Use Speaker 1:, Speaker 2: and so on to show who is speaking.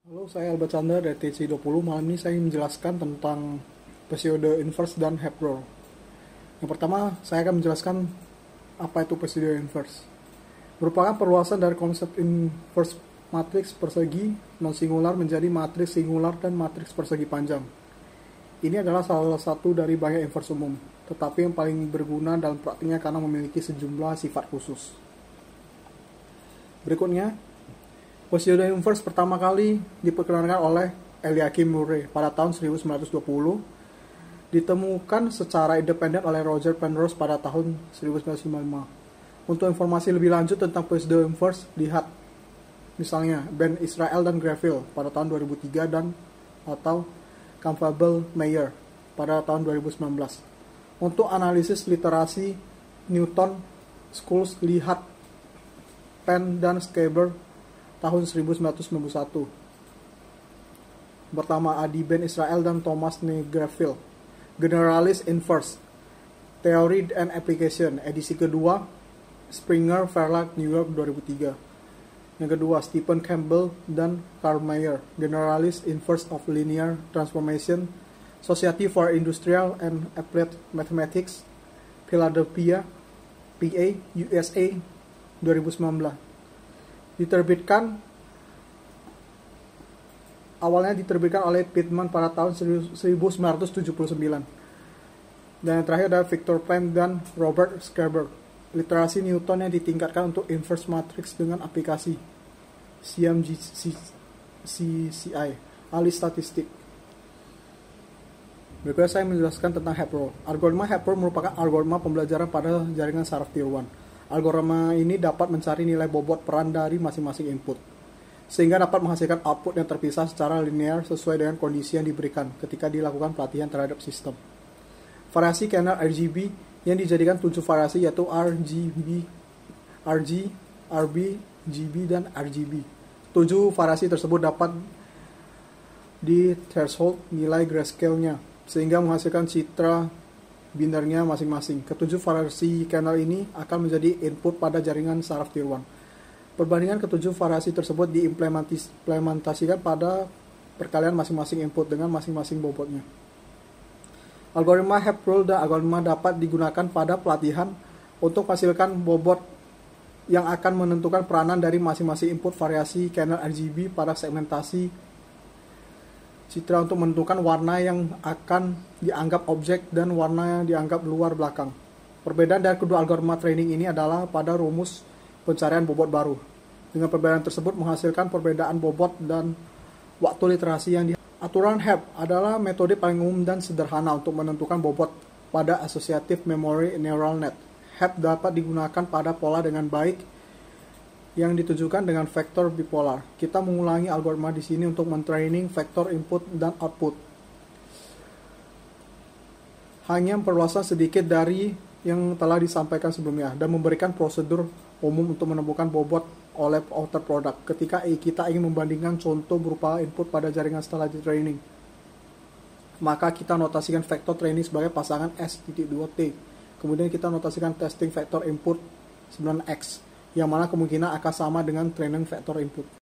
Speaker 1: Halo, saya Albert Chandra dari TC20. Malam ini saya ingin menjelaskan tentang periode inverse dan Hep rule. Yang pertama, saya akan menjelaskan apa itu periode inverse. Merupakan perluasan dari konsep inverse matriks persegi non-singular menjadi matriks singular dan matriks persegi panjang. Ini adalah salah satu dari banyak inverse umum, tetapi yang paling berguna dalam praktiknya karena memiliki sejumlah sifat khusus. Berikutnya, periode inverse pertama kali diperkenalkan oleh Eliakim Murray pada tahun 1920, ditemukan secara independen oleh Roger Penrose pada tahun 1995. Untuk informasi lebih lanjut tentang periode inverse, lihat misalnya Ben Israel dan Greville pada tahun 2003 dan atau Campbell Mayer pada tahun 2019. Untuk analisis literasi Newton Schools, lihat Penn dan Schaber tahun 1991. Pertama, Adi Ben Israel dan Thomas Greville, Generalist Inverse, Theory and Application, edisi kedua, Springer Verlag, New York 2003. Yang kedua, Stephen Campbell dan Carl Mayer, Generalist Inverse of Linear Transformation, Society for Industrial and Applied Mathematics, Philadelphia, PA, USA 2019. Awalnya diterbitkan oleh Pittman pada tahun 1979. Dan yang terakhir adalah Victor Penn dan Robert Schaber, literasi Newton yang ditingkatkan untuk inverse matrix dengan aplikasi CMGCI, ahli statistik. Berikutnya saya menjelaskan tentang Hep rule. Algoritma Hep rule merupakan algoritma pembelajaran pada jaringan saraf tier 1. Algoritma ini dapat mencari nilai bobot peran dari masing-masing input, sehingga dapat menghasilkan output yang terpisah secara linear sesuai dengan kondisi yang diberikan ketika dilakukan pelatihan terhadap sistem. Variasi kanal RGB yang dijadikan 7 variasi yaitu RGB, RG, RB, GB, dan RGB. 7 variasi tersebut dapat di threshold nilai grayscale-nya, sehingga menghasilkan citra binarnya masing-masing. Ketujuh variasi kanal ini akan menjadi input pada jaringan saraf tier 1. Perbandingan ketujuh variasi tersebut diimplementasikan pada perkalian masing-masing input dengan masing-masing bobotnya. Algoritma Hep rule dan algoritma dapat digunakan pada pelatihan untuk menghasilkan bobot yang akan menentukan peranan dari masing-masing input variasi kanal RGB pada segmentasi citra untuk menentukan warna yang akan dianggap objek dan warna yang dianggap luar belakang. Perbedaan dari kedua algoritma training ini adalah pada rumus pencarian bobot baru. Dengan perbedaan tersebut menghasilkan perbedaan bobot dan waktu literasi yang Aturan Hep adalah metode paling umum dan sederhana untuk menentukan bobot pada Associative Memory Neural Net. Hep dapat digunakan pada pola dengan baik yang ditujukan dengan vektor bipolar. Kita mengulangi algoritma di sini untuk mentraining vektor input dan output. Hanya perluasan sedikit dari yang telah disampaikan sebelumnya dan memberikan prosedur umum untuk menemukan bobot oleh outer product ketika kita ingin membandingkan contoh berupa input pada jaringan setelah di training. Maka kita notasikan vektor training sebagai pasangan S.2T. Kemudian kita notasikan testing vektor input 9X, yang mana kemungkinan akan sama dengan training vektor input.